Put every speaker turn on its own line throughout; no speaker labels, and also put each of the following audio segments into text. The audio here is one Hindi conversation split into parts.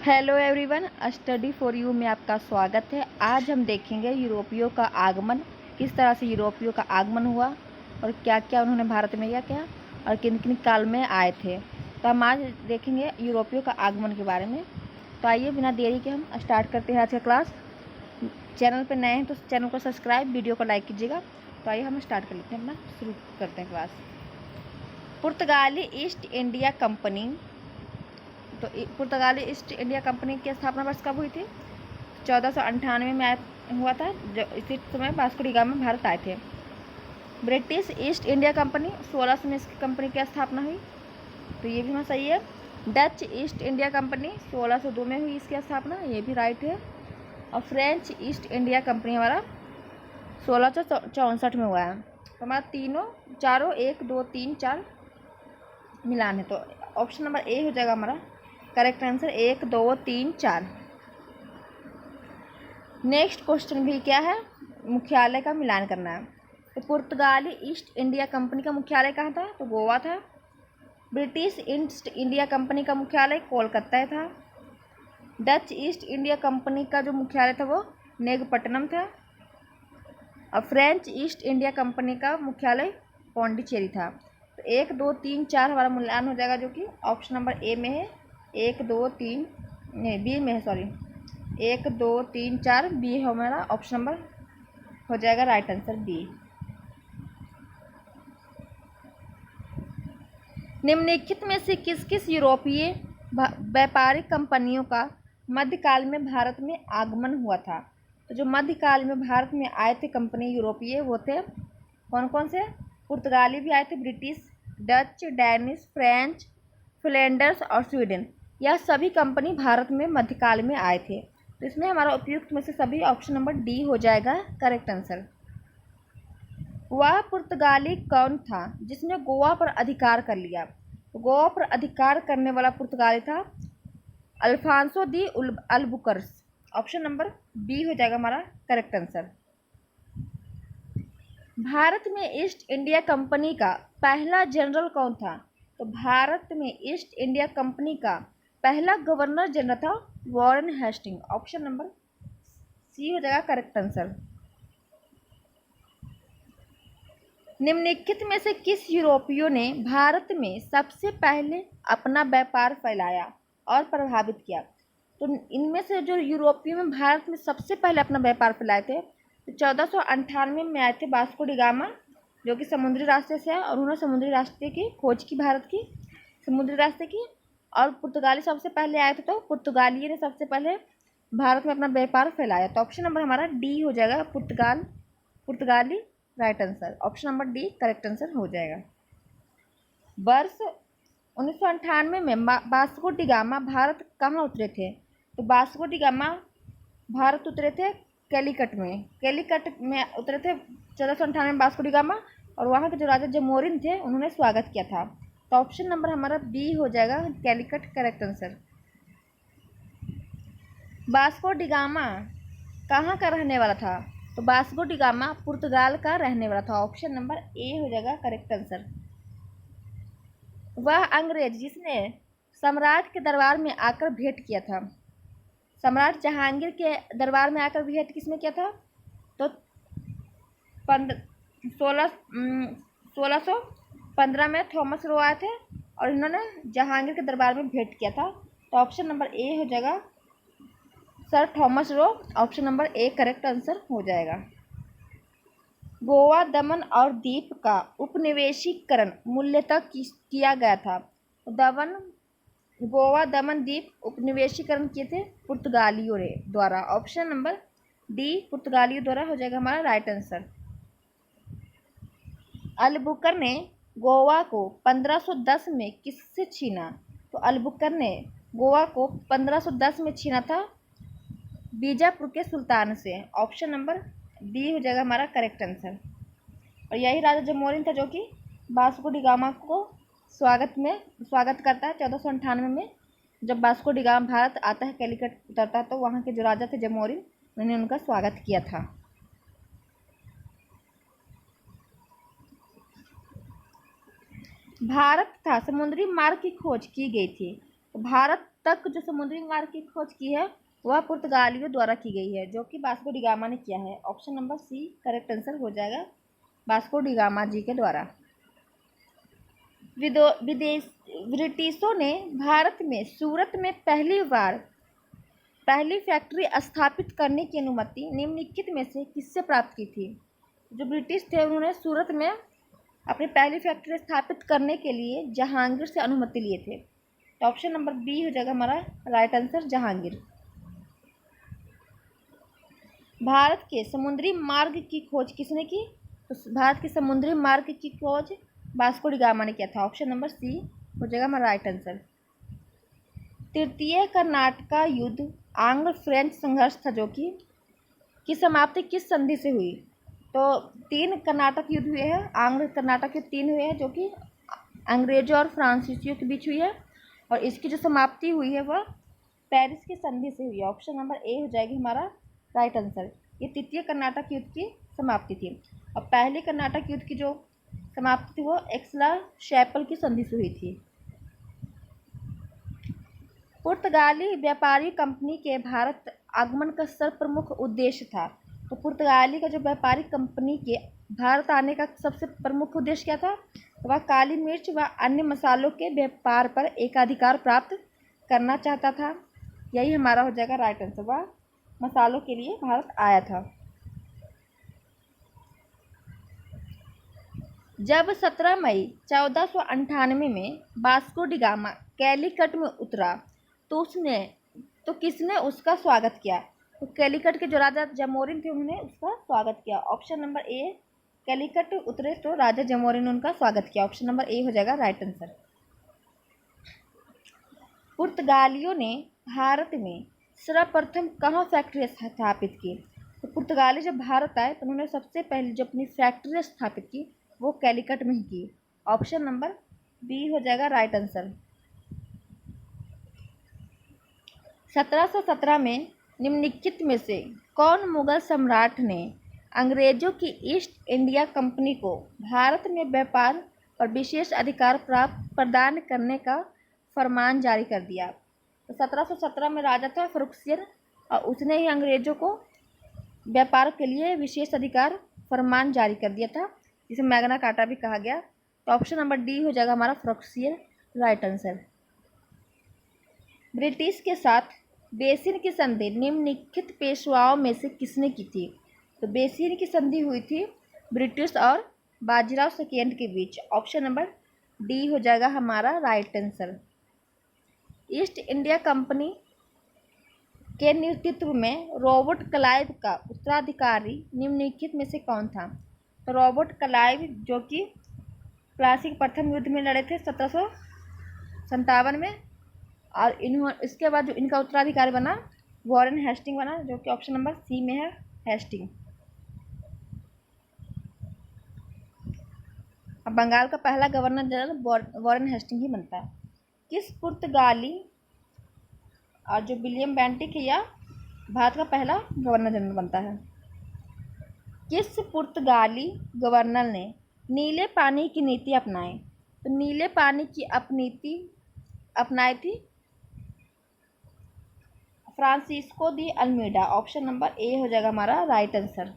Hello everyone, study for you में आपका स्वागत है। आज हम देखेंगे यूरोपियों का आगमन, किस तरह से यूरोपियों का आगमन हुआ और क्या क्या उन्होंने भारत में किया और किन किन काल में आए थे। तो हम आज देखेंगे यूरोपियों का आगमन के बारे में। तो आइए बिना देरी के हम स्टार्ट करते हैं आज का क्लास। चैनल पर नए हैं तो चैनल को सब्सक्राइब, वीडियो को लाइक कीजिएगा। तो आइए हम स्टार्ट कर लेते हैं, अपना शुरू करते हैं क्लास। पुर्तगाली ईस्ट इंडिया कंपनी। तो पुर्तगाली ईस्ट इंडिया कंपनी की स्थापना वर्ष कब हुई थी? 1498 में हुआ था, जो इसी समय वास्को डी गामा भारत आए थे। ब्रिटिश ईस्ट इंडिया कंपनी 1600 में इसकी कंपनी की स्थापना हुई, तो ये भी हमारा सही है। डच ईस्ट इंडिया कंपनी 1602 में हुई इसकी स्थापना, ये भी राइट है। और फ्रेंच ईस्ट इंडिया कंपनी हमारा 1664 में हुआ है। तो हमारा चारों 1 2 3 4 मिलान है, तो ऑप्शन नंबर ए हो जाएगा हमारा करेक्ट आंसर। 1 2 3 4। नेक्स्ट क्वेश्चन भी क्या है, मुख्यालय का मिलान करना है। तो पुर्तगाली ईस्ट इंडिया कंपनी का मुख्यालय कहाँ था? तो गोवा था। ब्रिटिश ईस्ट इंडिया कंपनी का मुख्यालय कोलकाता था। डच ईस्ट इंडिया कंपनी का जो मुख्यालय था वो नेगपट्टनम था। और फ्रेंच ईस्ट इंडिया कंपनी का मुख्यालय पौंडीचेरी था। तो 1 2 3 4 हमारा मूल्यांकन हो जाएगा, जो कि ऑप्शन नंबर ए में है। 1 2 3 नहीं, बी में है, सॉरी। 1 2 3 4 बी है हमारा ऑप्शन नंबर, हो जाएगा राइट आंसर बी। निम्नलिखित में से किस किस यूरोपीय व्यापारिक कंपनियों का मध्यकाल में भारत में आगमन हुआ था? तो जो मध्यकाल में भारत में आए थे कंपनी यूरोपीय, वो थे कौन कौन से? पुर्तगाली भी आए थे, British, Dutch, Danish, French, Flanders और स्वीडन। यह सभी कंपनी भारत में मध्यकाल में आए थे। तो इसमें हमारा उपयुक्त में से सभी ऑप्शन नंबर डी हो जाएगा करेक्ट आंसर। वह पुर्तगाली कौन था जिसने गोवा पर अधिकार कर लिया? तो गोवा पर अधिकार करने वाला पुर्तगाली था Alfonso de Albuquerque. Option number B हो जाएगा हमारा करेक्ट आंसर। भारत में ईस्ट इंडिया कंपनी का पहला जनरल कौन था? तो भारत में ईस्ट इंडिया कंपनी का पहला गवर्नर जनरल था Warren Hasting. Option number C हो जाएगा करेक्ट आंसर। निम्नलिखित में से किस यूरोपियों ने भारत में सबसे पहले अपना व्यापार फैलाया और प्रभावित किया? तो इनमें से जो यूरोपियों में भारत में सबसे पहले अपना व्यापार फैलाए थे, तो 1498 में आए थे वास्को डी गामा, जो कि समुद्री रास्ते से है, और उन्होंने समुद्री रास्ते की खोज की, भारत की समुद्री रास्ते की। और पुर्तगाली सबसे पहले आए थे, तो पुर्तगालियों ने सबसे पहले भारत में अपना व्यापार फैलाया। तो ऑप्शन नंबर हमारा डी हो जाएगा पुर्तगाली right answer. Option number D correct answer हो जाएगा। वर्ष 1998 में वास्को डी गामा भारत कहाँ उतरे थे? तो वास्को डी गामा भारत उतरे थे कैलीकट में उतरे थे 1498 में वास्को डी गामा, और वहाँ के जो राजा जमोरिन थे उन्होंने स्वागत किया था। तो ऑप्शन नंबर हमारा बी हो जाएगा Calicut correct answer. Vasco D gamma कहाँ का रहने वाला था? तो वास्को डी गामा पुर्तगाल का रहने वाला था। ऑप्शन नंबर ए हो जाएगा करेक्ट आंसर। वह अंग्रेज जिसने सम्राट के दरबार में आकर भेंट किया था, सम्राट जहांगीर के दरबार में आकर भेंट किसने किया था? तो 1615 में थॉमस रो आए थे और इन्होंने जहांगीर के दरबार में भेंट किया था। तो ऑप्शन नंबर ए हो जाएगा sir Thomas Roe. Option number A correct answer हो जाएगा। गोवा, दमन और दीप का उपनिवेशीकरण मूलतः किया गया था। गोवा, दमन, दीप उपनिवेशीकरण किए थे पुर्तगालियों द्वारा। ऑप्शन नंबर डी पुर्तगालियों द्वारा हो जाएगा हमारा राइट आंसर। अल्बुकर्क ने गोवा को 1510 में किससे छीना? तो अल्बुकर्क ने गोवा को 1510 में छीना था बीजापुर के सुल्तान से। ऑप्शन नंबर बी हो जाएगा हमारा करेक्ट आंसर। और यही राजा जमोरिन था जो कि वास्को डी गामा को स्वागत करता है 1498 में। जब वास्को डी गामा भारत आता है, कैलीकट उतरता है, तो वहाँ के जो राजा थे जमोरिन, उन्होंने उनका स्वागत किया था। भारत तथा समुद्री मार्ग की खोज की गई थी। भारत तक जो समुद्री मार्ग की खोज की है वह पुर्तगालियों द्वारा की गई है, जो कि वास्को डी गामा ने किया है। Option number C correct answer हो जाएगा, वास्को डी गामा जी के द्वारा। ब्रिटिशों ने भारत में सूरत में पहली फैक्ट्री स्थापित करने की अनुमति निम्नलिखित में से किससे प्राप्त की थी? जो ब्रिटिश थे उन्होंने सूरत में अपनी पहली फैक्ट्री स्थापित करने के लिए जहांगीर से अनुमति लिए थे। तो ऑप्शन नंबर बी हो जाएगा हमारा राइट आंसर, जहांगीर। भारत के समुद्री मार्ग की खोज किसने की? तो भारत के समुद्री मार्ग की खोज वास्को डी गामा ने किया था। ऑप्शन नंबर सी हो जाएगा हमारा राइट आंसर। तृतीय कर्नाटका युद्ध आंग्ल फ्रेंच संघर्ष था, जो कि समाप्ति किस संधि से हुई? तो 3 कर्नाटक युद्ध हुए हैं, आंग्ल कर्नाटक युद्ध 3 हुए हैं, जो कि अंग्रेजों और फ्रांसीसियों के बीच हुई है, और इसकी जो समाप्ति हुई है वह पेरिस की संधि से हुई है। ऑप्शन नंबर ए हो जाएगी हमारा राइट आंसर। ये तृतीय कर्नाटक युद्ध की समाप्ति थी, और पहले कर्नाटक युद्ध की जो समाप्ति थी वो एक्सला शैपल की संधि से हुई थी। पुर्तगाली व्यापारी कंपनी के भारत आगमन का सर्वप्रमुख उद्देश्य था। तो पुर्तगाली का जो व्यापारिक कंपनी के भारत आने का सबसे प्रमुख उद्देश्य क्या था? वह काली मिर्च व अन्य मसालों के व्यापार पर एकाधिकार प्राप्त करना चाहता था। यही हमारा हो जाएगा राइट आंसर, वह मसालों के लिए भारत आया था। जब 17 मई 1498 में वास्को डी गामा कैलीकट में उतरा तो किसने उसका स्वागत किया? तो कैलीकट के जो राजा जमोरिन थे उन्होंने उसका स्वागत किया। ऑप्शन नंबर ए, कैलीकट उतरे तो राजा जमोरिन ने उनका स्वागत किया। ऑप्शन नंबर ए हो जाएगा राइट आंसर। पुर्तगालियों ने भारत में सर्वप्रथम कहाँ फैक्ट्री स्थापित की? तो पुर्तगाली जब भारत आए तो उन्होंने सबसे पहले जो अपनी फैक्ट्री स्थापित की वो कैलीकट में ही की। ऑप्शन नंबर बी हो जाएगा राइट आंसर। 1717 में निम्नलिखित में से कौन मुगल सम्राट ने अंग्रेजों की ईस्ट इंडिया कंपनी को भारत में व्यापार पर विशेष अधिकार प्रदान करने का फरमान जारी कर दिया? तो 1717 में राजा था फर्रुखसियर, और उसने ही अंग्रेजों को व्यापार के लिए विशेष अधिकार फरमान जारी कर दिया था, जिसे मैग्ना कार्टा भी कहा गया। तो ऑप्शन नंबर डी हो जाएगा हमारा फर्रुखसियर राइट आंसर। ब्रिटिश के साथ बेसिन की संधि निम्नलिखित पेशवाओं में से किसने की थी? तो बेसिन की संधि हुई थी ब्रिटिश और बाजीराव सेकेंड के बीच। ऑप्शन नंबर डी हो जाएगा हमारा right answer. East India company के नेतृत्व में रॉबर्ट क्लाइव का उत्तराधिकारी निम्नलिखित में से कौन था? तो रॉबर्ट क्लाइव जो कि प्लासी प्रथम युद्ध में लड़े थे 1757 में, और इसके बाद जो इनका उत्तराधिकारी बना वॉरेन हेस्टिंग बना, जो कि ऑप्शन नंबर सी में है हेस्टिंग। अब बंगाल का पहला गवर्नर जनरल वॉरेन हेस्टिंग ही बनता है। किस पुर्तगाली और जो विलियम बेंटिक है या भारत का पहला गवर्नर जनरल बनता है? किस पुर्तगाली गवर्नर ने नीले पानी की नीति अपनाई? तो नीले पानी की अपनाई थी Francisco de Almeida. Option number A हो जाएगा हमारा राइट आंसर।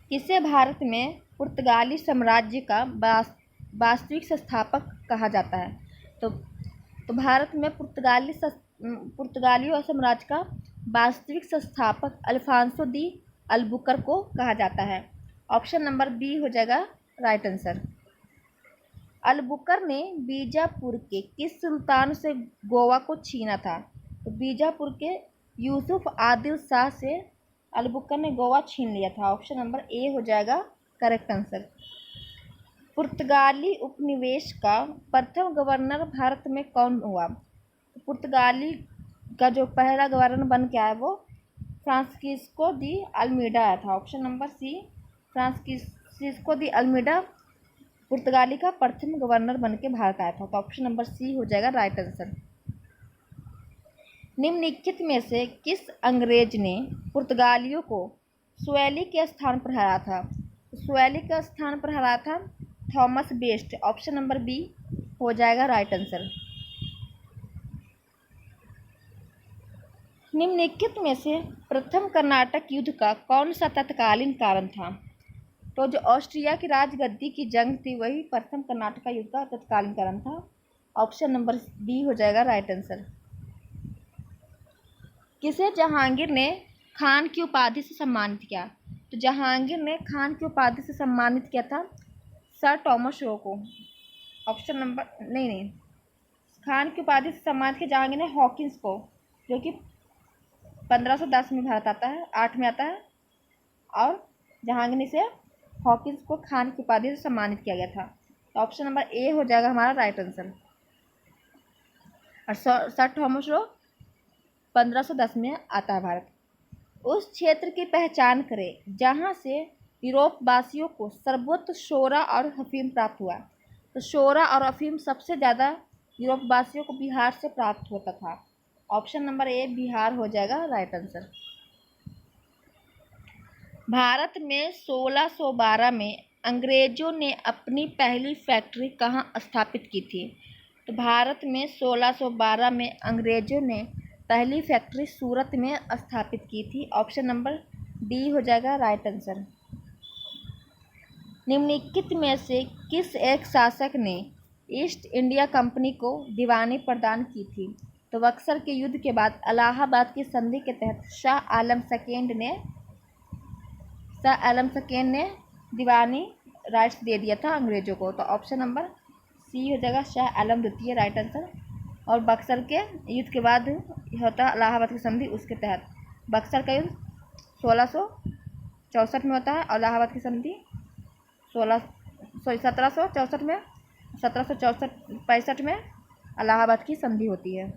किसे भारत में पुर्तगाली साम्राज्य का वास्तविक संस्थापक कहा जाता है? तो भारत में पुर्तगालियों साम्राज्य का वास्तविक संस्थापक अल्फांसो दी अल्बुकर को कहा जाता है। ऑप्शन नंबर बी हो जाएगा राइट आंसर। अल्बुकर ने बीजापुर के किस सुल्तान से गोवा को छीना था? तो बीजापुर के यूसुफ आदिल शाह से अल्बुकर ने गोवा छीन लिया था। ऑप्शन नंबर ए हो जाएगा करेक्ट आंसर। पुर्तगाली उपनिवेश का प्रथम गवर्नर भारत में कौन हुआ? तो पुर्तगाली का जो पहला गवर्नर बन के आया वो फ्रांसिस्को दी अल्मीडा आया था। Option number C Francisco de Almeida पुर्तगाली का प्रथम गवर्नर बन के भारत आया था। तो ऑप्शन नंबर सी हो जाएगा राइट आंसर। निम्नलिखित में से किस अंग्रेज ने पुर्तगालियों को स्वैली के स्थान पर हराया था? स्वैली के स्थान पर हराया था Thomas Best. Option number B हो जाएगा राइट आंसर। निम्नलिखित में से प्रथम कर्नाटक युद्ध का कौन सा तत्कालीन कारण था? तो जो ऑस्ट्रिया की राजगद्दी की जंग थी वही प्रथम कर्नाटक युद्ध का तत्कालीन कारण था। ऑप्शन नंबर बी हो जाएगा राइट आंसर। किसे जहांगीर ने खान की उपाधि से सम्मानित किया? तो जहांगीर ने खान की उपाधि से सम्मानित किया था सर थॉमस रो को। ऑप्शन नंबर नहीं, खान की उपाधि से सम्मानित किया जहांगीर ने हॉकिंस को, जो कि 1510 में भारत आता है, 8 में आता है, और जहांगीर से हॉकिंस को खान की उपाधि से सम्मानित किया गया था। तो ऑप्शन नंबर ए हो जाएगा हमारा राइट आंसर। और सर थॉमस रो 1510 में आता है भारत। उस क्षेत्र की पहचान करें जहां से यूरोप वासियों को सर्वोच्च शोरा और अफीम प्राप्त हुआ। तो शोरा और अफीम सबसे ज़्यादा यूरोप वासियों को बिहार से प्राप्त होता था। ऑप्शन नंबर ए बिहार हो जाएगा राइट आंसर। भारत में 1612 में अंग्रेजों ने अपनी पहली फैक्ट्री कहाँ स्थापित की थी? तो भारत में 1612 में अंग्रेजों ने पहली फैक्ट्री सूरत में स्थापित की थी। ऑप्शन नंबर डी हो जाएगा राइट आंसर। निम्नलिखित में से किस एक शासक ने ईस्ट इंडिया कंपनी को दीवानी प्रदान की थी? तो बक्सर के युद्ध के बाद इलाहाबाद की संधि के तहत शाह आलम सेकेंड ने दीवानी राइट्स दे दिया था अंग्रेजों को। तो ऑप्शन नंबर सी हो जाएगा शाह आलम द्वितीय राइट आंसर। और बक्सर के युद्ध के बाद होता इलाहाबाद की संधि, उसके तहत बक्सर का युद्ध 1664 में होता है और इलाहाबाद की संधि 1764 में, 1764-65 में इलाहाबाद की संधि होती है।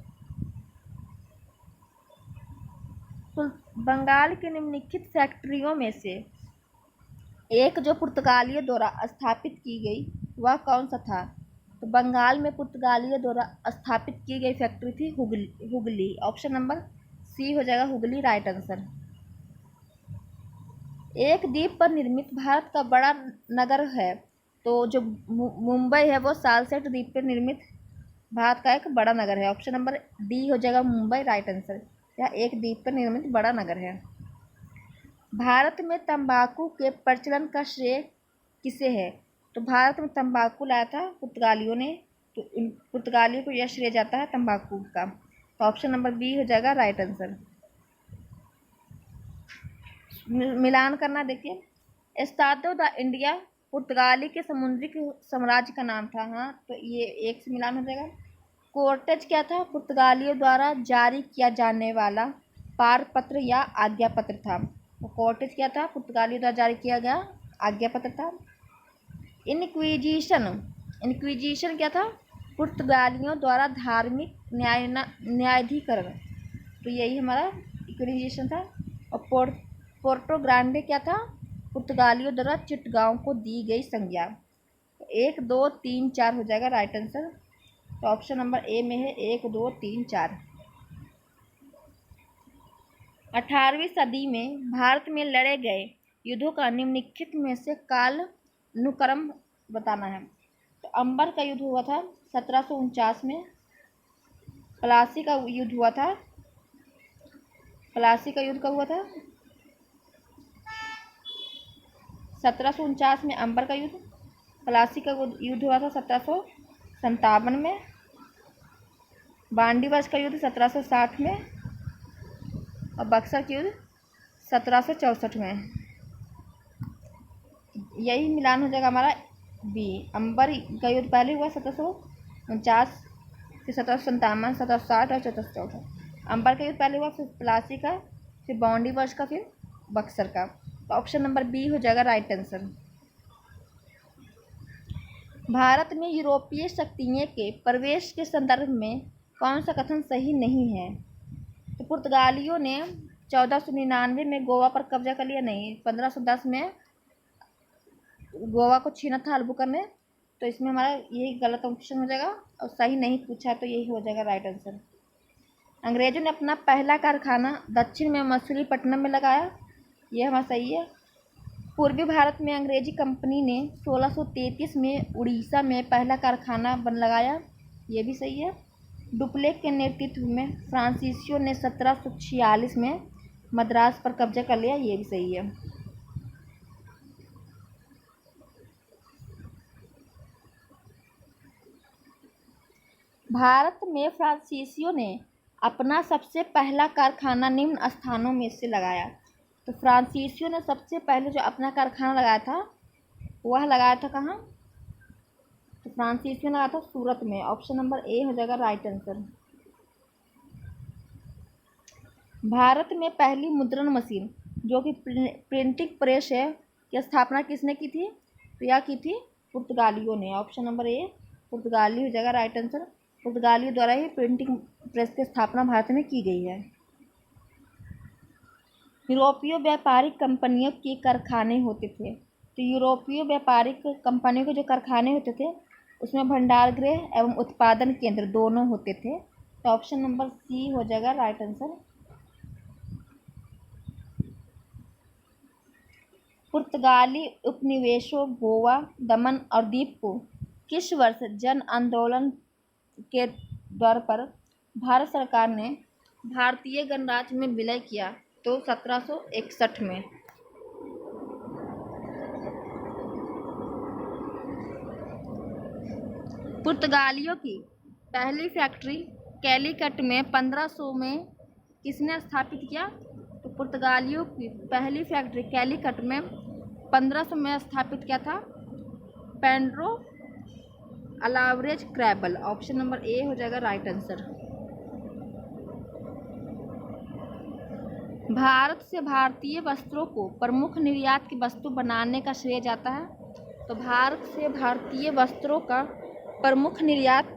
तो बंगाल के निम्नलिखित फैक्ट्रियों में से एक जो पुर्तगालियों द्वारा स्थापित की गई वह कौन सा था? तो बंगाल में पुर्तगालियों द्वारा स्थापित की गई फैक्ट्री थी हुगली। ऑप्शन नंबर सी हो जाएगा हुगली राइट आंसर। एक द्वीप पर निर्मित भारत का बड़ा नगर है, तो जो मुंबई है वो सालसेट द्वीप पर निर्मित भारत का एक बड़ा नगर है। ऑप्शन नंबर डी हो जाएगा मुंबई राइट आंसर। यह एक द्वीप पर निर्मित बड़ा नगर है। भारत में तंबाकू के प्रचलन का श्रेय किसे है? तो भारत में तंबाकू लाया था पुर्तगालियों ने, तो पुर्तगालियों को यह श्रेय जाता है तंबाकू का। तो ऑप्शन नंबर बी हो जाएगा राइट आंसर। मिलान करना देखिए, एस्तादो द इंडिया पुर्तगाली के समुद्री साम्राज्य का नाम था। हाँ, तो ये एक से मिलान हो जाएगा। कोर्टेज क्या था? पुर्तगालियों द्वारा जारी किया जाने वाला पारपत्र या आज्ञा पत्र था। तो कोर्टेज क्या था? पुर्तगालियों द्वारा जारी किया गया आज्ञा पत्र था। इनक्विजिशन क्या था? पुर्तगालियों द्वारा धार्मिक न्यायाधिकरण, तो यही हमारा इक्विजिशन था। और पोर्टो ग्रांडे क्या था? पुर्तगालियों द्वारा चिटगांव को दी गई संज्ञा। 1 2 3 4 हो जाएगा राइट आंसर। तो ऑप्शन नंबर ए में है 1 2 3 4। 18वीं सदी में भारत में लड़े गए युद्धों का निम्नलिखित में से कालानुक्रम बताना है। तो अंबर का युद्ध हुआ था 1749 में। प्लासी का युद्ध हुआ था, प्लासी का युद्ध कब हुआ था? 1749 में अंबर का युद्ध। प्लासी का युद्ध हुआ था 1757 में। बांडीवश का युद्ध 1760 में और बक्सर का युद्ध 1764 में। यही मिलान हो जाएगा हमारा बी। अंबर का युद्ध पहले हुआ 1749 फिर 1757, 1760 और 1764। अंबर का युद्ध पहले हुआ, फिर प्लासी का, फिर बांडीवश का, फिर बक्सर का। तो ऑप्शन नंबर बी हो जाएगा राइट आंसर। भारत में यूरोपीय शक्तियों के प्रवेश के संदर्भ में कौन सा कथन सही नहीं है? तो पुर्तगालियों ने 1499 में गोवा पर कब्जा कर लिया, नहीं, 1510 में गोवा को छीना था अल्बुकर्क ने। तो इसमें हमारा यही गलत ऑप्शन हो जाएगा और सही नहीं पूछा, तो यही हो जाएगा राइट आंसर। अंग्रेजों ने अपना पहला कारखाना दक्षिण में मछलीपट्टनम में लगाया, यह हमारा सही है। पूर्वी भारत में अंग्रेजी कंपनी ने 1633 में उड़ीसा में पहला कारखाना लगाया, ये भी सही है। डुप्लेक के नेतृत्व में फ्रांसीसियों ने 1746 में मद्रास पर कब्जा कर लिया, ये भी सही है। भारत में फ्रांसीसियों ने अपना सबसे पहला कारखाना निम्न स्थानों में से लगाया। तो फ्रांसीसियों ने सबसे पहले जो अपना कारखाना लगाया था वह लगाया था कहाँ? तो फ्रांसीसियों ने लगाया था सूरत में। ऑप्शन नंबर ए हो जाएगा राइट आंसर। भारत में पहली मुद्रण मशीन जो कि प्रिंटिंग प्रेस है की स्थापना किसने की थी? तो यह की थी पुर्तगालियों ने। ऑप्शन नंबर ए पुर्तगाली हो जाएगा राइट आंसर। पुर्तगालियों द्वारा ही प्रिंटिंग प्रेस की स्थापना भारत में की गई है। यूरोपीय व्यापारिक कंपनियों के कारखाने होते थे। तो यूरोपीय व्यापारिक कंपनियों के जो कारखाने होते थे उसमें भंडार गृह एवं उत्पादन केंद्र दोनों होते थे। तो ऑप्शन नंबर सी हो जाएगा राइट आंसर। पुर्तगाली उपनिवेशों गोवा, दमन और दीव को किस वर्ष जन आंदोलन के दौर पर भारत सरकार ने भारतीय गणराज्य में विलय किया? तो 1761 में। पुर्तगालियों की पहली फैक्ट्री कैलीकट में 1500 में किसने स्थापित किया? तो पुर्तगालियों की पहली फैक्ट्री कैलीकट में 1500 में स्थापित किया था पेड्रो अलावरेज क्रैबल। ऑप्शन नंबर ए हो जाएगा राइट आंसर। भारत से भारतीय वस्त्रों को प्रमुख निर्यात की वस्तु बनाने का श्रेय जाता है। तो भारत से भारतीय वस्त्रों का प्रमुख निर्यात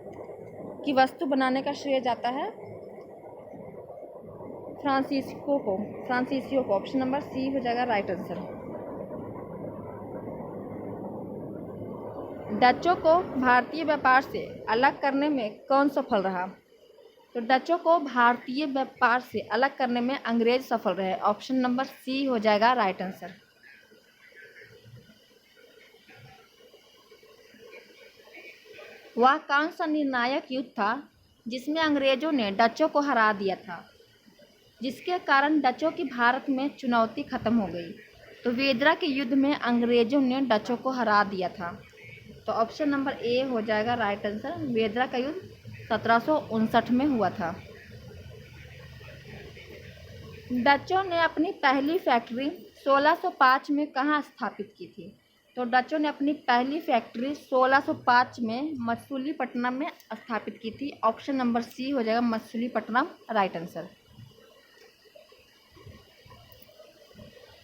की वस्तु बनाने का श्रेय जाता है फ्रांसीसियों को। ऑप्शन नंबर सी हो जाएगा राइट आंसर। डचों को भारतीय व्यापार से अलग करने में कौन सफल रहा? तो डचों को भारतीय व्यापार से अलग करने में अंग्रेज सफल रहे। ऑप्शन नंबर सी हो जाएगा राइट आंसर। वह कौन सा निर्णायक युद्ध था जिसमें अंग्रेजों ने डचों को हरा दिया था, जिसके कारण डचों की भारत में चुनौती खत्म हो गई? तो वेदरा के युद्ध में अंग्रेजों ने डचों को हरा दिया था। तो ऑप्शन नंबर ए हो जाएगा राइट आंसर। वेदरा का युद्ध 1759 में हुआ था। डचों ने अपनी पहली फैक्ट्री 1605 में कहाँ स्थापित की थी? तो डचों ने अपनी पहली फैक्ट्री 1605 में मछलीपट्टनम में स्थापित की थी। ऑप्शन नंबर सी हो जाएगा मछलीपट्टनम राइट आंसर।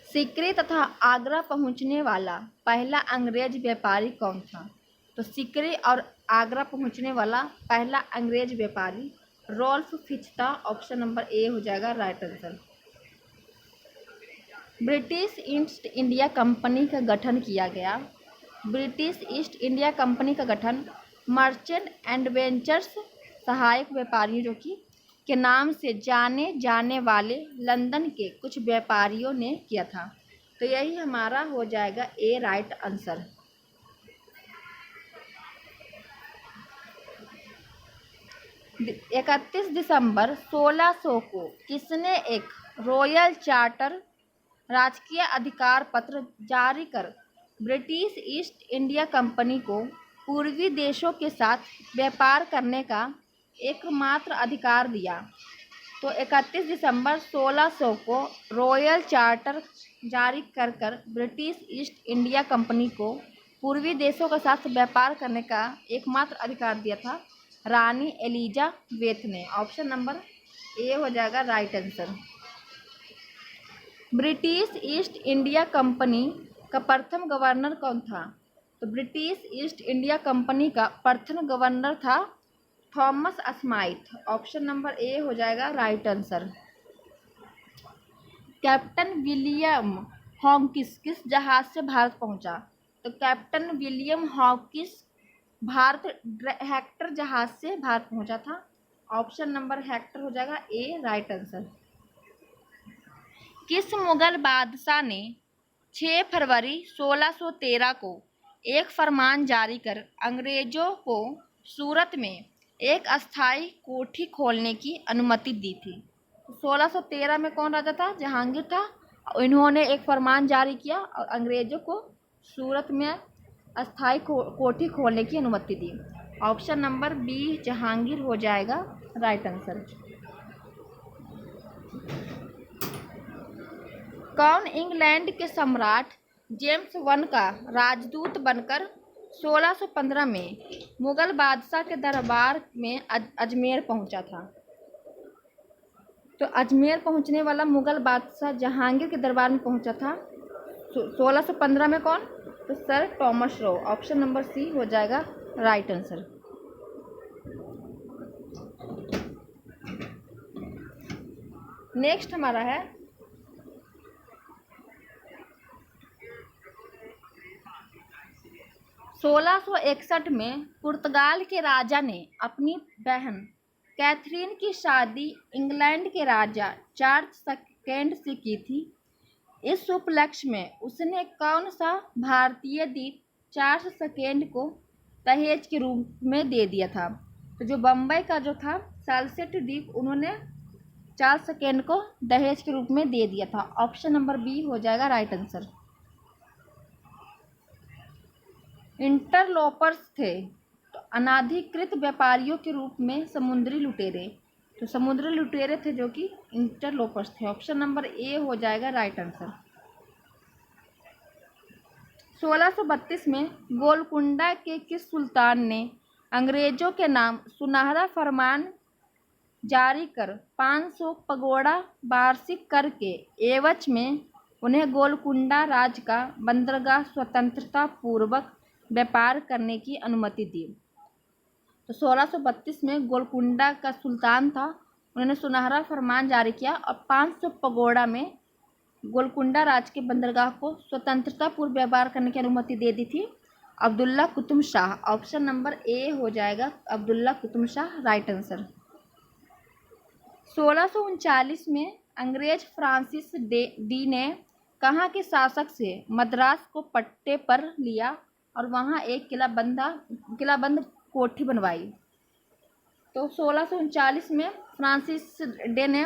सीकरी तथा आगरा पहुंचने वाला पहला अंग्रेज व्यापारी कौन था? तो सीकरी और आगरा पहुंचने वाला पहला अंग्रेज व्यापारी रॉल्फ फिच था। ऑप्शन नंबर ए हो जाएगा right answer. British east India company का गठन किया गया। ब्रिटिश ईस्ट इंडिया कंपनी का गठन मर्चेंट एंड वेंचर्स सहायक व्यापारियों जो कि के नाम से जाने जाने वाले लंदन के कुछ व्यापारियों ने किया था। तो यही हमारा हो जाएगा ए राइट आंसर। इकतीस दिसंबर 1600 को किसने एक रॉयल चार्टर राजकीय अधिकार पत्र जारी कर ब्रिटिश ईस्ट इंडिया कंपनी को पूर्वी देशों के साथ व्यापार करने का एकमात्र अधिकार दिया? तो 31 दिसंबर 1600 को रॉयल चार्टर जारी कर ब्रिटिश ईस्ट इंडिया कंपनी को पूर्वी देशों के साथ व्यापार करने का एकमात्र अधिकार दिया था रानी एलिजाबेथ ने। ऑप्शन नंबर ए हो जाएगा right answer. British east India company का प्रथम गवर्नर कौन था? तो ब्रिटिश ईस्ट इंडिया कंपनी का प्रथम गवर्नर था Thomas Smythe. Option number A हो जाएगा right answer. Captain William Hawkins किस जहाज से भारत पहुंचा? तो captain William Hawkins Bharat Hector जहाज से भारत पहुंचा था। ऑप्शन नंबर हेक्टर हो जाएगा ए राइट आंसर। किस मुगल बादशाह ने 6 फरवरी 1613 को एक फरमान जारी कर अंग्रेजों को सूरत में एक अस्थायी कोठी खोलने की अनुमति दी थी। 1613 में कौन राजा था? जहांगीर था। इन्होंने एक फरमान जारी किया और अंग्रेजों को सूरत में अस्थायी कोठी खोलने की अनुमति दी। ऑप्शन नंबर बी जहांगीर हो जाएगा राइट आंसर। कौन इंग्लैंड के सम्राट जेम्स वन का राजदूत बनकर 1615 में मुगल बादशाह के दरबार में अजमेर पहुंचा था? तो अजमेर पहुंचने वाला मुगल बादशाह जहांगीर के दरबार में पहुंचा था 1615 में। कौन? तो sir Thomas Roe. Option number C हो जाएगा राइट आंसर। नेक्स्ट हमारा है 1661 में पुर्तगाल के राजा ने अपनी बहन कैथरीन की शादी इंग्लैंड के राजा चार्ल्स सेकेंड से की थी। इस उपलक्ष्य में उसने कौन सा भारतीय द्वीप चार्ल्स सेकेंड को दहेज के रूप में दे दिया था? तो जो बम्बई का जो था साल्सेट द्वीप उन्होंने चार्ल्स सेकेंड को दहेज के रूप में दे दिया था। ऑप्शन नंबर बी हो जाएगा राइट आंसर। इंटरलोपर्स थे तो अनाधिकृत व्यापारियों के रूप में समुद्री लुटेरे। तो समुद्री लुटेरे थे जो कि इंटरलोपर्स थे। ऑप्शन नंबर ए हो जाएगा राइट आंसर। 1632 में गोलकुंडा के किस सुल्तान ने अंग्रेजों के नाम सुनहरा फरमान जारी कर 500 पगोड़ा वार्षिक कर के एवज में उन्हें गोलकुंडा राज्य का बंदरगाह स्वतंत्रता पूर्वक व्यापार करने की अनुमति दी? तो 1632 में गोलकुंडा का सुल्तान था, उन्होंने सुनहरा फरमान जारी किया और 500 पगोड़ा में गोलकुंडा राज्य के बंदरगाह को स्वतंत्रता पूर्व व्यापार करने की अनुमति दे दी थी Abdullah Qutub Shah. Option number A हो जाएगा अब्दुल्ला कुतुब शाह राइट आंसर। 1639 में अंग्रेज फ्रांसिस डी ने कहाँ के शासक से मद्रास को पट्टे पर लिया और वहाँ एक किलाबंद कोठी बनवाई? तो 1639 में फ्रांसिस डे ने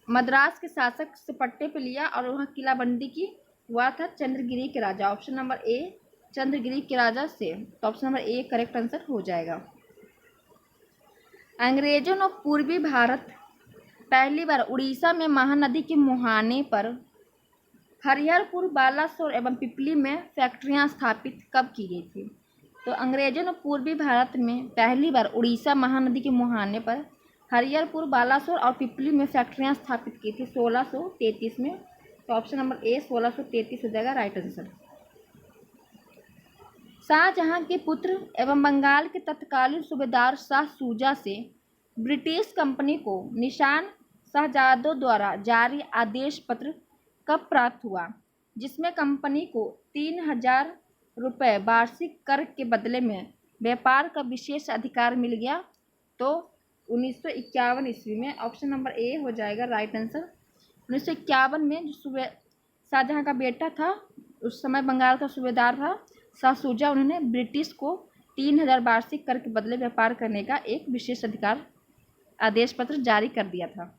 मद्रास के शासक से पट्टे पे लिया और वहाँ किलाबंदी की हुआ था चंद्रगिरी के राजा। ऑप्शन नंबर ए चंद्रगिरी के राजा से। तो option number A correct answer हो जाएगा। अंग्रेजों ने पूर्वी भारत पहली बार उड़ीसा में महानदी के मुहाने पर हरिहरपुर, बालासोर एवं पिपली में फैक्ट्रियां स्थापित कब की गई थी? तो अंग्रेजों ने पूर्वी भारत में पहली बार उड़ीसा महानदी के मुहाने पर हरिहरपुर, बालासोर और पिपली में फैक्ट्रियां स्थापित की थी 1633 में। तो ऑप्शन नंबर ए 1633 हो जाएगा राइट आंसर। शाहजहां के पुत्र एवं बंगाल के तत्कालीन सूबेदार शाह सूजा से ब्रिटिश कंपनी को निशान शहजादों द्वारा जारी आदेश पत्र कब प्राप्त हुआ, जिसमें कंपनी को 3000 रुपये वार्षिक कर के बदले में व्यापार का विशेष अधिकार मिल गया? तो 1951 ईस्वी में। ऑप्शन नंबर ए हो जाएगा राइट आंसर। 1951 में जो शाहजहां का बेटा था, उस समय बंगाल का सूबेदार था शाह सूजा, उन्होंने ब्रिटिश को 3000 वार्षिक कर के बदले व्यापार करने का एक विशेष अधिकार आदेश पत्र जारी कर दिया था।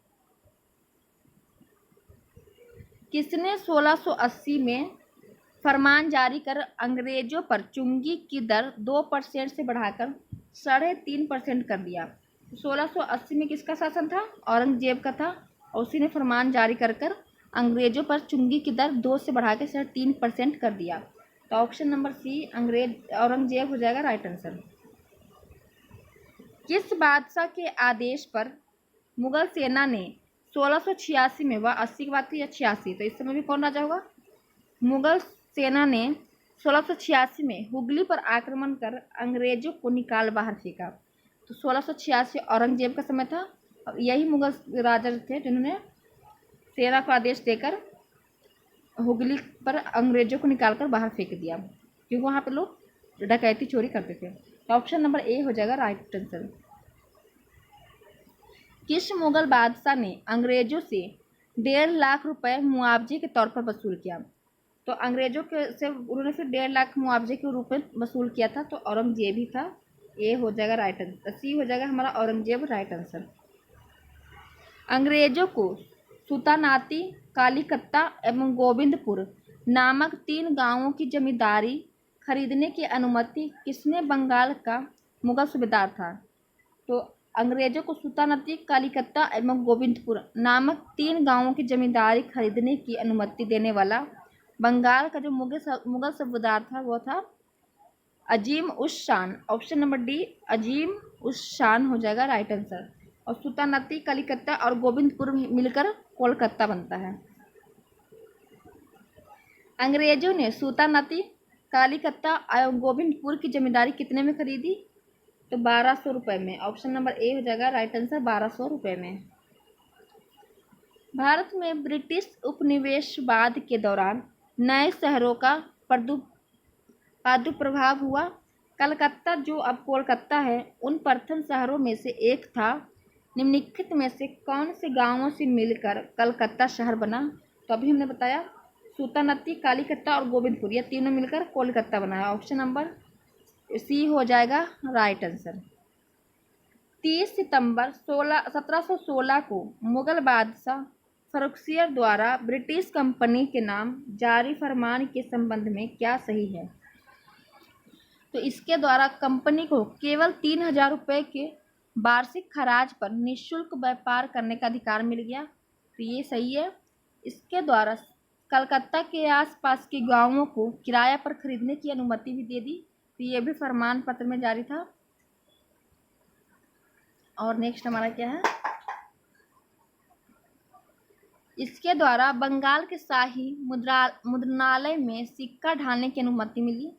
किसने 1680 में फरमान जारी कर अंग्रेजों पर चुंगी की दर 2% से बढ़ाकर 3.5% कर दिया? 1680 में किसका शासन था? औरंगजेब का था और उसी ने फरमान जारी कर अंग्रेजों पर चुंगी की दर 2 से बढ़ा के 3.5% कर दिया। तो ऑप्शन नंबर सी औरंगजेब हो जाएगा राइट आंसर। किस बादशाह के आदेश पर मुगल सेना ने 1686 में, वह 80 की बात थी या 86, तो इस समय भी कौन राजा होगा? मुगल सेना ने 1686 में हुगली पर आक्रमण कर अंग्रेजों को निकाल बाहर फेंका? तो 1686 औरंगजेब का समय था और यही मुगल राजा थे जिन्होंने सेना को आदेश देकर हुगली पर अंग्रेजों को निकालकर बाहर फेंक दिया, क्योंकि वहाँ पे लोग डकैती चोरी करते थे। तो ऑप्शन नंबर ए हो जाएगा राइट आंसर। किस मुगल बादशाह ने अंग्रेजों से 1.5 लाख रुपए मुआवजे के तौर पर वसूल किया? तो अंग्रेजों के से उन्होंने फिर 1.5 लाख मुआवजे के रूप में वसूल किया था, तो औरंगजेब ही था ए हो जाएगा राइट आंसर, सी हो जाएगा हमारा औरंगजेब राइट आंसर। अंग्रेजों को सुतानाती, कालीकत्ता एवं गोविंदपुर नामक 3 गांवों की जमींदारी खरीदने की अनुमति किसने बंगाल का मुगल सूबेदार था? तो अंग्रेजों को सुल्तानती, कालीकत्ता एवं गोविंदपुर नामक 3 गांवों की जमींदारी खरीदने की अनुमति देने वाला बंगाल का जो मुगल सूबेदार था वो था अजीम उस शान। ऑप्शन नंबर डी अजीम उस शान हो जाएगा राइट आंसर। और सुल्तानती, कलिकत्ता और गोविंदपुर मिलकर कोलकाता बनता है। अंग्रेजों ने सुल्तानती, कालीकत्ता और गोविंदपुर की जमींदारी कितने में खरीदी? तो 1200 रुपये में। ऑप्शन नंबर ए हो जाएगा राइट आंसर, 1200 रुपये में। भारत में ब्रिटिश उपनिवेशवाद के दौरान नए शहरों का प्रादुर्भाव हुआ। कलकत्ता जो अब कोलकाता है उन प्रथम शहरों में से एक था। निम्नलिखित में से कौन से गांवों से मिलकर कलकत्ता शहर बना? तो अभी हमने बताया सुल्तानती, कालीकत्ता और गोविंदपुर ये तीनों मिलकर कोलकाता बना है। ऑप्शन नंबर सी हो जाएगा राइट आंसर। 30 सितंबर 1716 को मुगल बादशाह फर्रुखसियर द्वारा ब्रिटिश कंपनी के नाम जारी फरमान के संबंध में क्या सही है? तो इसके द्वारा कंपनी को केवल 3000 रुपये के वार्षिक खराज पर निःशुल्क व्यापार करने का अधिकार मिल गया। तो ये सही है। इसके द्वारा कलकत्ता के आसपास के गांवों को किराया पर खरीदने की अनुमति भी दे दी। तो ये भी फरमान पत्र में जारी था। और नेक्स्ट हमारा क्या है? इसके द्वारा बंगाल के शाही मुद्रणालय में सिक्का ढालने की अनुमति मिली।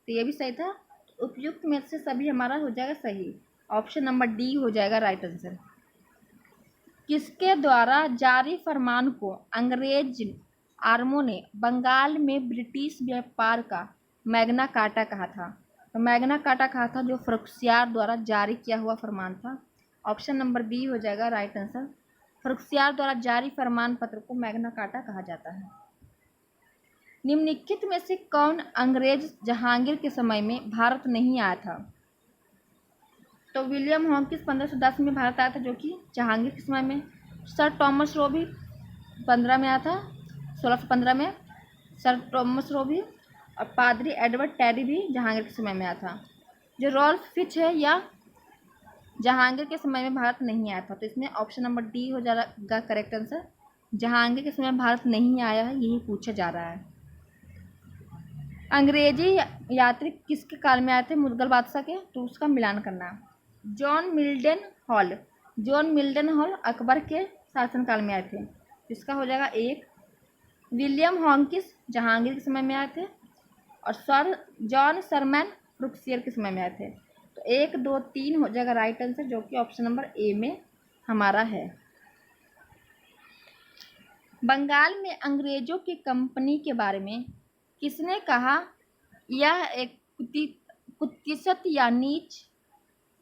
तो ये भी सही था। उपयुक्त में से सभी हमारा हो जाएगा सही। ऑप्शन नंबर डी हो जाएगा राइट आंसर। किसके द्वारा जारी फरमान को अंग्रेज आर्मों ने बंगाल में ब्रिटिश व्यापार का मैग्ना कार्टा कहा था? तो मैग्ना कार्टा कहा था जो फर्रुखसियर द्वारा जारी किया हुआ फरमान था। ऑप्शन नंबर बी हो जाएगा राइट आंसर। फर्रुखसियर द्वारा जारी फरमान पत्र को मैग्ना कार्टा कहा जाता है। निम्नलिखित में से कौन अंग्रेज जहांगीर के समय में भारत नहीं आया था? तो विलियम हॉकिंस 1510 में भारत आया था जो कि जहांगीर के समय में। सर टॉमस रो भी 15 में आया था, 1615 में सर टॉमस रो भी। और पादरी एडवर्ड टेरी भी जहांगीर के समय में आया था। जो रॉल्फ फिच है या जहांगीर के समय में भारत नहीं आया था। तो इसमें ऑप्शन नंबर डी हो जाएगा करेक्ट आंसर। जहांगीर के समय भारत नहीं आया है यही पूछा जा रहा है। अंग्रेजी यात्री किसके काल में आए थे मुगल बादशाह के? तो उसका मिलान करना है। जॉन मिल्टन हॉल अकबर के शासनकाल में आए थे। इसका हो जाएगा एक। विलियम हॉकिंस जहांगीर के समय में आए थे। और सर जॉन सरमैन फर्रुखसियर के समय में आए थे। तो 1, 2, 3 हो जाएगा राइट आंसर जो कि ऑप्शन नंबर ए में हमारा है। बंगाल में अंग्रेजों की कंपनी के बारे में किसने कहा यह एक कुत्सित या नीच,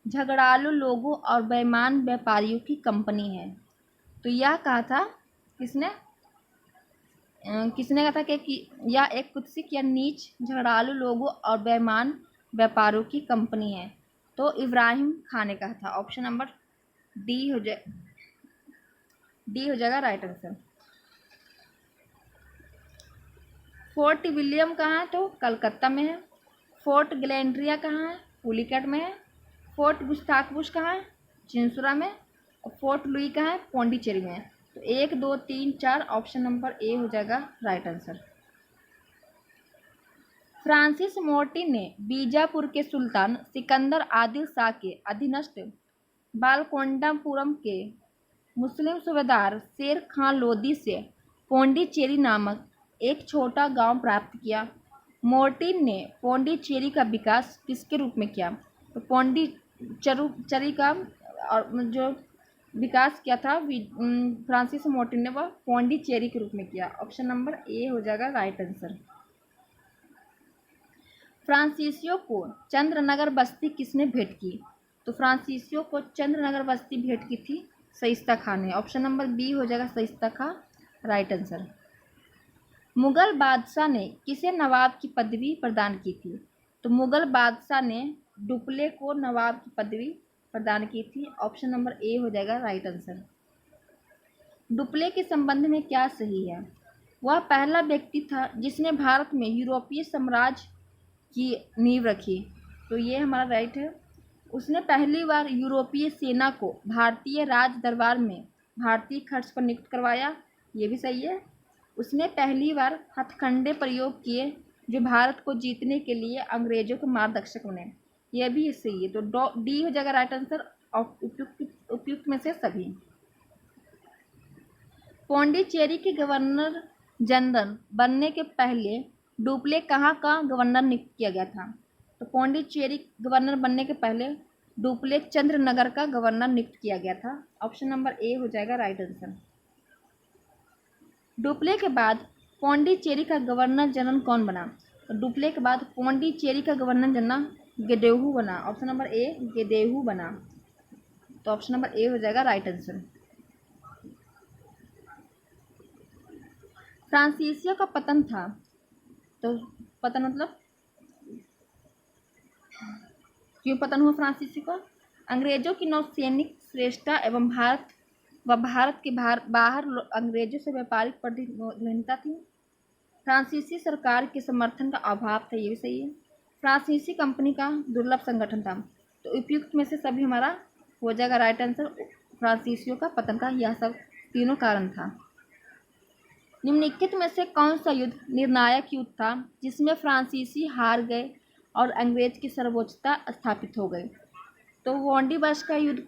झगड़ालू लोगों और बेईमान व्यापारियों की कंपनी है? तो यह कहा था किसने कहा था कि यह एक कुत्सित या नीच, झगड़ालू लोगों और बेईमान व्यापारियों की कंपनी है? तो इब्राहिम खान ने कहा था। ऑप्शन नंबर डी हो जाएगा राइट आंसर। फोर्ट विलियम कहाँ है? तो कलकत्ता में है। फोर्ट ग्लेंड्रिया कहाँ है? पुलिकट में है। फोर्ट गुस्ताखबुश कहाँ है? चिंसुरा में। और फोर्ट लुई कहाँ है? पौंडीचेरी में है। तो 1, 2, 3, 4 ऑप्शन नंबर ए हो जाएगा राइट आंसर। फ्रांसिस मोर्टिन ने बीजापुर के सुल्तान सिकंदर आदिल शाह के अधीनस्थ बालकोंडापुरम के मुस्लिम सूबेदार शेर खां लोदी से पौंडीचेरी नामक एक छोटा गांव प्राप्त किया। मोर्टिन ने पौंडीचेरी का विकास किसके रूप में किया? तो पौंडीचेरी का और जो विकास किया था फ्रांसिस मोर्टिन ने वह पौंडीचेरी के रूप में किया। ऑप्शन नंबर ए हो जाएगा राइट आंसर। फ्रांसीसियों को चंद्रनगर बस्ती किसने भेंट की? तो फ्रांसीसियों को चंद्रनगर बस्ती भेंट की थी शाइस्ता खां ने। ऑप्शन नंबर बी हो जाएगा शाइस्ता खां राइट आंसर। मुगल बादशाह ने किसे नवाब की पदवी प्रदान की थी? तो मुगल बादशाह ने डुप्ले को नवाब की पदवी प्रदान की थी? ऑप्शन नंबर ए हो जाएगा राइट आंसर। डुप्ले के संबंध में क्या सही है? वह पहला व्यक्ति था जिसने भारत में यूरोपीय साम्राज्य की नींव रखी, तो ये हमारा राइट है। उसने पहली बार यूरोपीय सेना को भारतीय राज दरबार में भारतीय खर्च पर नियुक्त करवाया, ये भी सही है। उसने पहली बार हथकंडे प्रयोग किए जो भारत को जीतने के लिए अंग्रेजों के मार्गदर्शक बने, यह भी सही है। तो डी हो जाएगा राइट आंसर उपयुक्त में से सभी। पौंडीचेरी के गवर्नर जनरल बनने के पहले डुप्ले कहाँ का गवर्नर नियुक्त किया गया था? तो पौंडीचेरी गवर्नर बनने के पहले डुप्ले चंद्रनगर का गवर्नर नियुक्त किया गया था। ऑप्शन नंबर ए हो जाएगा राइट आंसर। डुप्ले के बाद पौंडीचेरी का गवर्नर जनरल कौन बना? तो डुप्ले के बाद पौंडीचेरी का गवर्नर जनरल गेदेहू बना। ऑप्शन नंबर ए गेदेहू बना, तो ऑप्शन नंबर ए हो जाएगा राइट आंसर। फ्रांसीसियों का पतन था, तो पतन मतलब क्यों पतन हुआ फ्रांसीसी का? अंग्रेजों की नौसैनिक श्रेष्ठता एवं भारत के बाहर अंग्रेजों से व्यापारिक प्रतिद्वंदिता थी। फ्रांसीसी सरकार के समर्थन का अभाव था, ये भी सही है। फ्रांसीसी कंपनी का दुर्लभ संगठन था, तो उपयुक्त में से सभी हमारा हो जाएगा राइट आंसर। फ्रांसीसियों का पतन का यह सब तीनों कारण था। निम्नलिखित में से कौन सा युद्ध निर्णायक युद्ध था जिसमें फ्रांसीसी हार गए और अंग्रेज की सर्वोच्चता स्थापित हो गई? तो वांडीबर्ग का युद्ध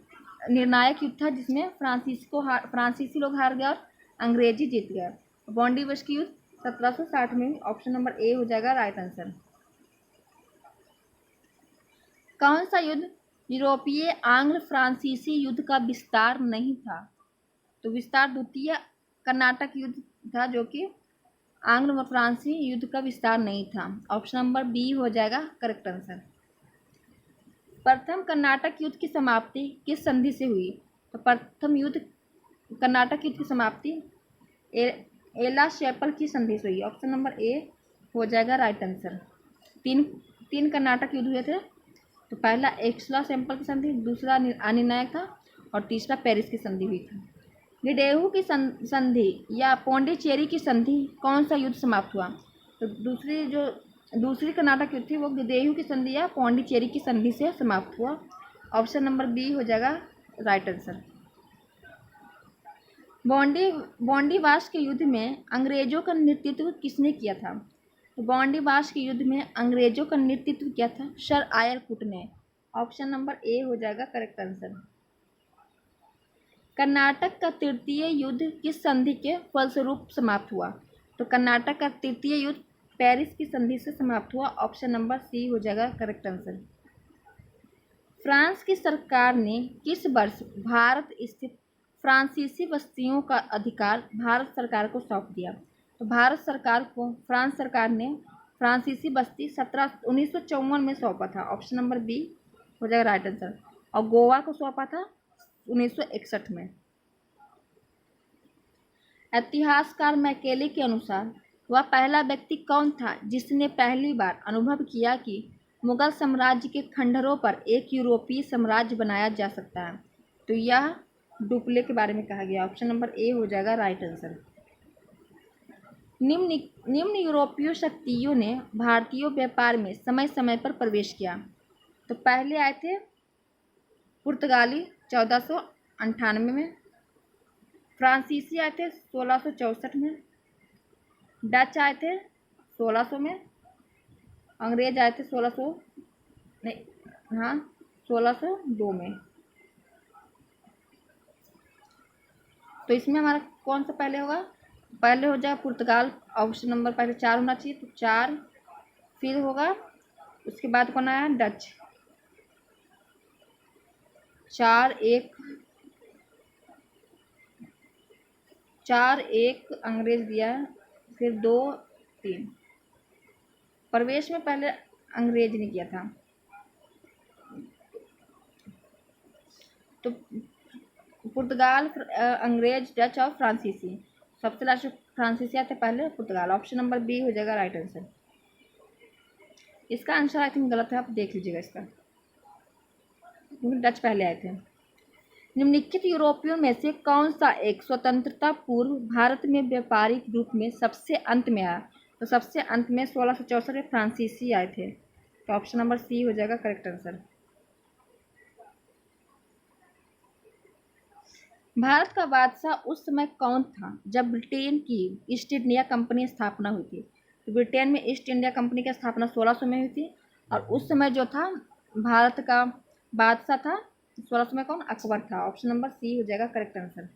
निर्णायक युद्ध था जिसमें फ्रांसीसी लोग हार गए और अंग्रेजी जीत गए। वांडीबर्ग की युद्ध 1760 में। ऑप्शन नंबर ए हो जाएगा राइट आंसर। कौन सा युद्ध यूरोपीय आंग्ल फ्रांसीसी युद्ध का विस्तार नहीं था? तो विस्तार द्वितीय कर्नाटक युद्ध था जो कि आंग्ल व फ्रांसी युद्ध का विस्तार नहीं था। ऑप्शन नंबर बी हो जाएगा करेक्ट आंसर। प्रथम कर्नाटक युद्ध की समाप्ति किस संधि से हुई? तो प्रथम युद्ध कर्नाटक युद्ध की समाप्ति एला शेपल की संधि से हुई। ऑप्शन नंबर ए हो जाएगा राइट आंसर। तीन कर्नाटक युद्ध हुए थे, तो पहला एला शेपल की संधि, दूसरा अनिर्णायक था और तीसरा पेरिस की संधि हुई थी। गेदेहू की संधि या पौंडीचेरी की संधि कौन सा युद्ध समाप्त हुआ? तो दूसरी कर्नाटक युद्ध थी वो गेदेहू की संधि या पौंडीचेरी की संधि से समाप्त हुआ। ऑप्शन नंबर बी हो जाएगा राइट आंसर। बॉन्डीवाश के युद्ध में अंग्रेजों का नेतृत्व किसने किया था? तो बॉन्डीवाश के युद्ध में अंग्रेजों का नेतृत्व किया था सर आयरकुट ने। ऑप्शन नंबर ए हो जाएगा करेक्ट आंसर। कर्नाटक का तृतीय युद्ध किस संधि के फलस्वरूप समाप्त हुआ? तो कर्नाटक का तृतीय युद्ध पेरिस की संधि से समाप्त हुआ। ऑप्शन नंबर सी हो जाएगा करेक्ट आंसर। फ्रांस की सरकार ने किस वर्ष भारत स्थित फ्रांसीसी बस्तियों का अधिकार भारत सरकार को सौंप दिया? तो भारत सरकार को फ्रांस सरकार ने फ्रांसीसी बस्ती 1954 में सौंपा था। ऑप्शन नंबर बी हो जाएगा राइट आंसर। और गोवा को सौंपा था 1961 में। इतिहासकार मैकेले के अनुसार वह पहला व्यक्ति कौन था जिसने पहली बार अनुभव किया कि मुगल साम्राज्य के खंडहरों पर एक यूरोपीय साम्राज्य बनाया जा सकता है? तो यह डुप्ले के बारे में कहा गया। ऑप्शन नंबर ए हो जाएगा राइट आंसर। निम्न यूरोपीय शक्तियों ने भारतीय व्यापार में समय समय पर प्रवेश किया। तो पहले आए थे पुर्तगाली 1498 में, फ्रांसीसी आए थे 1664 में, डच आए थे 1600 में, अंग्रेज आए थे 1602 में। तो इसमें हमारा कौन सा पहले होगा? पहले हो जाएगा पुर्तगाल। ऑप्शन नंबर पहले 4 होना चाहिए, तो 4 फिर होगा। उसके बाद कौन आया? डच। 4 1 अंग्रेज दिया है, फिर 2 3। प्रवेश में पहले अंग्रेज ने किया था, तो पुर्तगाल, अंग्रेज, डच और फ्रांसीसी। सबसे लास्ट फ्रांसीसी आते पहले, पुर्तगाल। ऑप्शन नंबर बी हो जाएगा राइट आंसर। इसका आंसर आई थिंक गलत है, आप देख लीजिएगा इसका। क्योंकि डच पहले आए थे। निम्नलिखित यूरोपियों में से कौन सा एक स्वतंत्रता पूर्व भारत में व्यापारिक रूप में सबसे अंत में आया? तो सबसे अंत में 1664 में फ्रांसीसी आए थे। तो ऑप्शन नंबर सी हो जाएगा करेक्ट आंसर। भारत का बादशाह उस समय कौन था जब ब्रिटेन की ईस्ट इंडिया कंपनी स्थापना हुई थी? तो ब्रिटेन में ईस्ट इंडिया कंपनी की स्थापना 1600 में हुई थी और उस समय जो था भारत का बादशाह था 1600 में कौन? अकबर था। ऑप्शन नंबर सी हो जाएगा करेक्ट आंसर।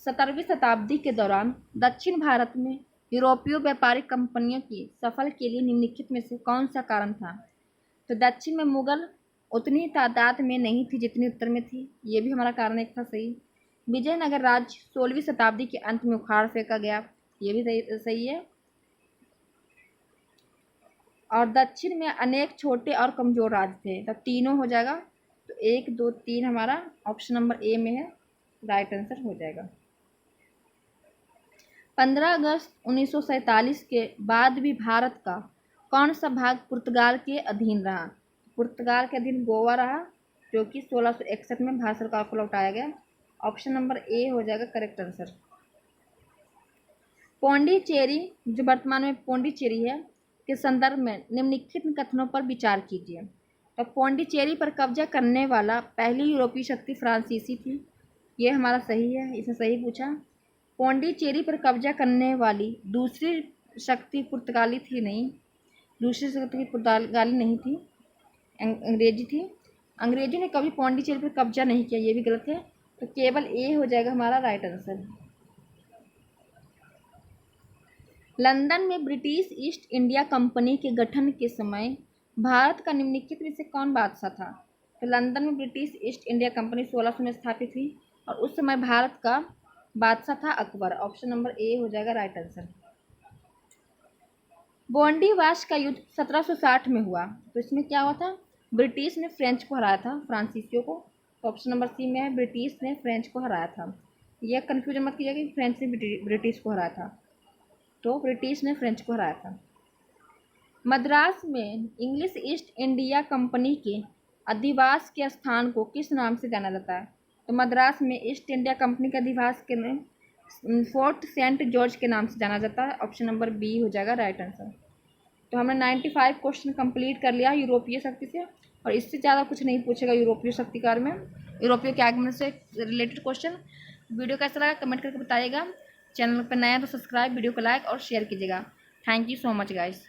17वीं शताब्दी के दौरान दक्षिण भारत में यूरोपीय व्यापारिक कंपनियों की सफल के लिए निम्नलिखित में से कौन सा कारण था? तो दक्षिण में मुगल उतनी तादाद में नहीं थी जितनी उत्तर में थी, ये भी हमारा कारण एक था सही। विजयनगर राज्य 16वीं शताब्दी के अंत में उखाड़ फेंका गया, ये भी सही है। और दक्षिण में अनेक छोटे और कमजोर राज्य थे, तो तीनों हो जाएगा। तो 1 2 3 हमारा ऑप्शन नंबर ए में है, राइट आंसर हो जाएगा। 15 अगस्त 1947 के बाद भी भारत का कौन सा भाग पुर्तगाल के अधीन रहा? पुर्तगाल के अधीन गोवा रहा, जो कि 1661 में भारत सरकार को लौटाया गया। ऑप्शन नंबर ए हो जाएगा करेक्ट आंसर। पौंडीचेरी, जो वर्तमान में पौंडीचेरी है, के संदर्भ में निम्नलिखित कथनों पर विचार कीजिए। तो पौंडीचेरी पर कब्जा करने वाला पहली यूरोपीय शक्ति फ्रांसीसी थी, ये हमारा सही है, इसे सही पूछा। पौंडीचेरी पर कब्जा करने वाली दूसरी शक्ति पुर्तगाली थी नहीं, दूसरी शक्ति पुर्तगाली नहीं थी, अंग्रेजी थी। अंग्रेजों ने कभी पौंडीचेरी पर कब्जा नहीं किया, ये भी गलत है। तो केवल ए हो जाएगा हमारा राइट आंसर। लंदन में ब्रिटिश ईस्ट इंडिया कंपनी के गठन के समय भारत का निम्नलिखित में से कौन बादशाह था? तो लंदन में ब्रिटिश ईस्ट इंडिया कंपनी 1600 में स्थापित हुई और उस समय भारत का बादशाह था अकबर। ऑप्शन नंबर ए हो जाएगा राइट आंसर। बोंडीवाश का युद्ध 1760 में हुआ, तो इसमें क्या हुआ था? ब्रिटिश ने फ्रेंच को हराया था, फ्रांसीसियों को। तो ऑप्शन नंबर सी में है, ब्रिटिश ने फ्रेंच को हराया था। यह कन्फ्यूजन मत कीजिएगा कि फ्रेंच ने ब्रिटिश को हराया था, तो ब्रिटिश ने फ्रेंच को हराया था। मद्रास में इंग्लिश ईस्ट इंडिया कंपनी के अधिवास के स्थान को किस नाम से जाना जाता है? तो मद्रास में ईस्ट इंडिया कंपनी के अधिवास के नाम फोर्ट सेंट जॉर्ज के नाम से जाना जाता है। ऑप्शन नंबर बी हो जाएगा राइट आंसर। तो हमने 95 क्वेश्चन कंप्लीट कर लिया यूरोपीय शक्ति से, और इससे ज़्यादा कुछ नहीं पूछेगा यूरोपीय शक्तिकार में, यूरोपीय के आगमन से रिलेटेड क्वेश्चन। वीडियो कैसा लगा कमेंट करके बताइएगा। चैनल पर नया तो सब्सक्राइब, वीडियो को लाइक और शेयर कीजिएगा। Thank you so much guys.